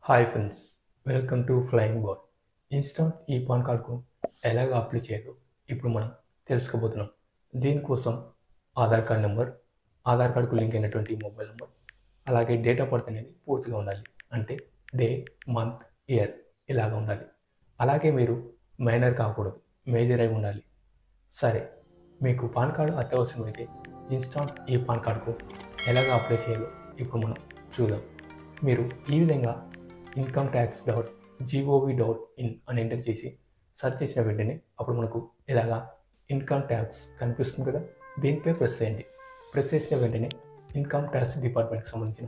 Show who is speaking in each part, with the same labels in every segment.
Speaker 1: Hi friends, welcome to flying board. Instant ఈ pan కార్డ్కు ఎలాగ apply చేయాలో ఇప్పుడు మనం తెలుసుకోబోతున్నాం. దీనికోసం ఆధార్ కార్డ్ నెంబర్, ఆధార్ కార్డుకు లింక్ అయినటువంటి మొబైల్ నెంబర్, అలాగే డేట్ ఆఫ్ బర్త్ అనేది పూర్తిగా ఉండాలి. అంటే డే, మంత్, ఇయర్ ఇలాగ ఉండాలి. అలాగే మీరు మైనర్ కాకూడదు, మేజర్ అయి ఉండాలి. సరే, మీకు పాన్ కార్డు అత్యవసరమైతే ఇన్స్టాంట్ ఈ పాన్ కార్డుకు ఎలాగ అప్లై చేయాలో ఇప్పుడు మనం చూద్దాం. మీరు ఈ విధంగా incometax.gov.in అని ఎంటర్ చేసి సెర్చ్ చేసిన వెంటనే అప్పుడు మనకు ఇలాగా ఇన్కమ్ ట్యాక్స్ కనిపిస్తుంది కదా, దీనిపై ప్రెస్ చేయండి. ప్రెస్ చేసిన వెంటనే ఇన్కమ్ ట్యాక్స్ డిపార్ట్మెంట్కి సంబంధించిన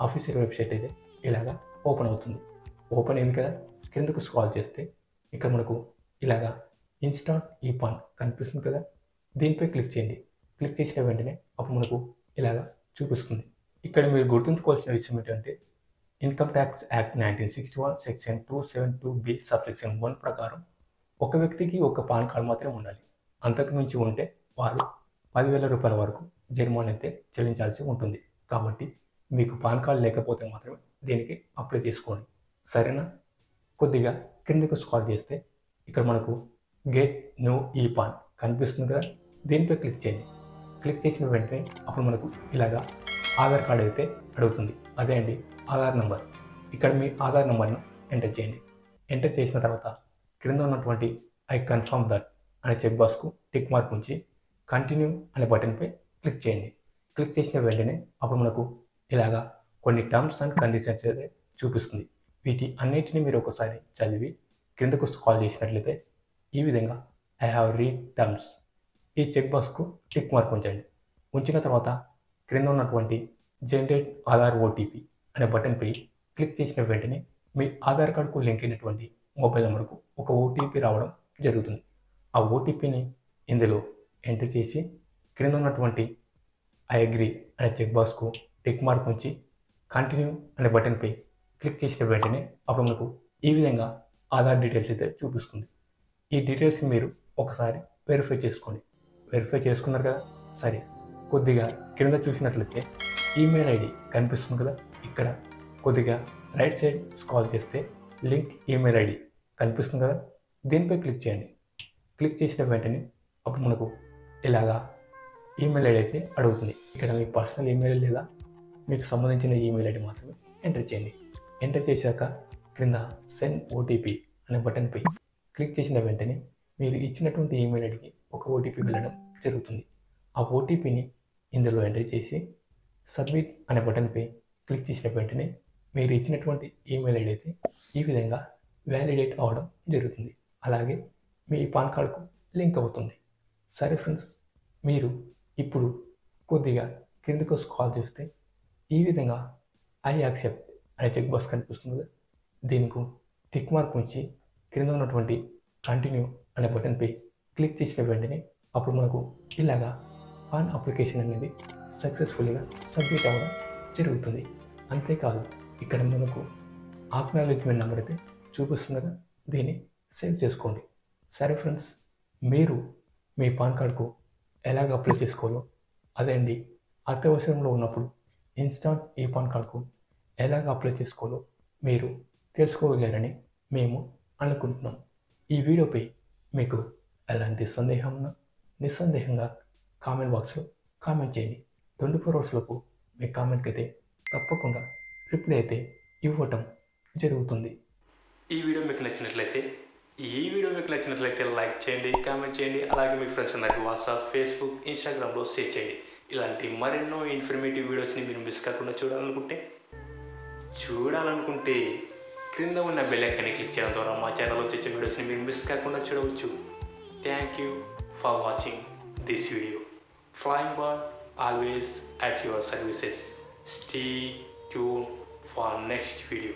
Speaker 1: ఆఫీషియల్ వెబ్సైట్ అయితే ఇలాగా ఓపెన్ అవుతుంది. ఓపెన్ అయింది కదా, కిందకు స్క్రాల్ చేస్తే ఇక్కడ మనకు ఇలాగా ఇన్స్టాంట్ ఈ పాన్ కనిపిస్తుంది కదా, దీనిపై క్లిక్ చేయండి. క్లిక్ చేసిన వెంటనే అప్పుడు మనకు ఇలాగా చూపిస్తుంది. ఇక్కడ మీరు గుర్తుంచుకోవాల్సిన విషయం ఏంటంటే income tax act 1961 section 272B subsection 1 ప్రకారం ఒక వ్యక్తికి ఒక పాన్ కార్డు మాత్రమే ఉండాలి. అంతకు మించి ఉంటే వారు 10,000 రూపాయల వరకు జరిమానా అయితే చెల్లించాల్సి ఉంటుంది. కాబట్టి మీకు పాన్ కార్డు లేకపోతే మాత్రమే దీనికి అప్లై చేసుకోండి, సరేనా? కొద్దిగా కిందకు స్క్రాల్ చేస్తే ఇక్కడ మనకు గెట్ న్యూ ఈ పాన్ కనిపిస్తుంది కదా, దీనిపై క్లిక్ చేయండి. క్లిక్ చేసిన వెంటనే అప్పుడు మనకు ఇలాగా ఆధార్ కార్డు అయితే అడుగుతుంది. అదే అండి ఆధార్ నెంబర్. ఇక్కడ మీ ఆధార్ నెంబర్ను ఎంటర్ చేయండి. ఎంటర్ చేసిన తర్వాత క్రింద ఉన్నటువంటి ఐ కన్ఫర్మ్ దట్ అనే చెక్ బాక్స్కు టిక్ మార్క్ ఉంచి కంటిన్యూ అనే బటన్పై క్లిక్ చేయండి. క్లిక్ చేసిన వెంటనే అప్పుడు మనకు ఇలాగా కొన్ని టర్మ్స్ అండ్ కండిషన్స్ అయితే చూపిస్తుంది. వీటి అన్నిటిని మీరు ఒకసారి చదివి క్రిందకు స్క్రాల్ చేసినట్లయితే ఈ విధంగా ఐ హ్యావ్ రీడ్ టర్మ్స్ ఈ చెక్ బాక్స్కు టిక్ మార్క్ ఉంచండి. ఉంచిన తర్వాత క్రింద ఉన్నటువంటి జనరేట్ ఆధార్ ఓటీపీ అనే బటన్పై క్లిక్ చేసిన వెంటనే మీ ఆధార్ కార్డుకు లింక్ అయినటువంటి మొబైల్ నెంబర్కు ఒక ఓటీపీ రావడం జరుగుతుంది. ఆ ఓటీపీని ఇందులో ఎంటర్ చేసి క్రింద ఉన్నటువంటి ఐ అగ్రీ అనే చెక్ బాక్స్కు టిక్ మార్క్ ఉంచి కంటిన్యూ అనే బటన్పై క్లిక్ చేసిన వెంటనే అప్పుడు మనకు ఈ విధంగా ఆధార్ డీటెయిల్స్ అయితే చూపిస్తుంది. ఈ డీటెయిల్స్ మీరు ఒకసారి వెరిఫై చేసుకోండి. వెరిఫై చేసుకున్నారు కదా, సరే. కొద్దిగా క్రింద చూసినట్లయితే ఈమెయిల్ ఐడి కనిపిస్తుంది కదా, ఇక్కడ కొద్దిగా రైట్ సైడ్ స్క్రాల్ చేస్తే లింక్ ఈమెయిల్ ఐడి కనిపిస్తుంది కదా, దీనిపై క్లిక్ చేయండి. క్లిక్ చేసిన వెంటనే అప్పుడు మనకు ఇలాగా ఈమెయిల్ ఐడి అయితే అడుగుతుంది. ఇక్కడ మీ పర్సనల్ ఈమెయిల్ లేదా మీకు సంబంధించిన ఈమెయిల్ ఐడి మాత్రమే ఎంటర్ చేయండి. ఎంటర్ చేశాక క్రింద సెండ్ ఓటీపీ అనే బటన్పై క్లిక్ చేసిన వెంటనే మీరు ఇచ్చినటువంటి ఈమెయిల్ ఐడికి ఒక ఓటీపీ వెళ్ళడం జరుగుతుంది. ఆ ఓటీపీని ఇందులో ఎంటర్ చేసి సబ్మిట్ అనే బటన్పై క్లిక్ చేసిన వెంటనే మీరు ఇచ్చినటువంటి ఈమెయిల్ ఐడి అయితే ఈ విధంగా వ్యాలిడేట్ అవ్వడం జరుగుతుంది. అలాగే మీ పాన్ కార్డుకు లింక్ అవుతుంది. సరే ఫ్రెండ్స్, మీరు ఇప్పుడు కొద్దిగా కిందకు స్క్రాల్ చేస్తే ఈ విధంగా ఐ యాక్సెప్ట్ అనే చెక్ బాక్స్ కనిపిస్తుంది. దీనికి టిక్ మార్క్ ఉంచి క్రింద ఉన్నటువంటి కంటిన్యూ అనే బటన్పై క్లిక్ చేసిన వెంటనే అప్పుడు మనకు ఇలాగా పాన్ అప్లికేషన్ అనేది సక్సెస్ఫుల్గా సబ్మిట్ అవ్వడం జరుగుతుంది. అంతేకాదు, ఇక్కడ మనకు అక్నాలెడ్జ్మెంట్ నెంబర్ అయితే చూపిస్తుంది కదా, దీన్ని సేవ్ చేసుకోండి. సరే ఫ్రెండ్స్, మీరు మీ పాన్ కార్డుకు ఎలాగ అప్లై చేసుకోవాలో, అదే అండి అత్యవసరంలో ఉన్నప్పుడు ఇన్స్టాంట్ ఈ పాన్ కార్డుకు ఎలాగ అప్లై చేసుకోవాలో మీరు తెలుసుకోగలరని మేము అనుకుంటున్నాం. ఈ వీడియోపై మీకు ఎలాంటి సందేహం ఉన్నా నిస్సందేహంగా కామెంట్ బాక్స్లో కామెంట్ చేయండి. 24 hours లోపు మీ కామెంట్కి అయితే తప్పకుండా రిప్లై అయితే ఇవ్వటం జరుగుతుంది. ఈ వీడియో మీకు నచ్చినట్లయితే లైక్ చేయండి, కామెంట్ చేయండి. అలాగే మీ ఫ్రెండ్స్ అందరికి వాట్సాప్, ఫేస్బుక్, ఇన్స్టాగ్రామ్లో షేర్ చేయండి. ఇలాంటి మరెన్నో ఇన్ఫర్మేటివ్ వీడియోస్ని మీరు మిస్ కాకుండా చూడాలనుకుంటే క్రింద ఉన్న బెల్ ఐకాన్ని క్లిక్ చేయడం ద్వారా మా ఛానల్లో వచ్చే వీడియోస్ని మీరు మిస్ కాకుండా చూడవచ్చు. Thank you for watching this video. Flying Bird always at your services. Stay tuned for next video.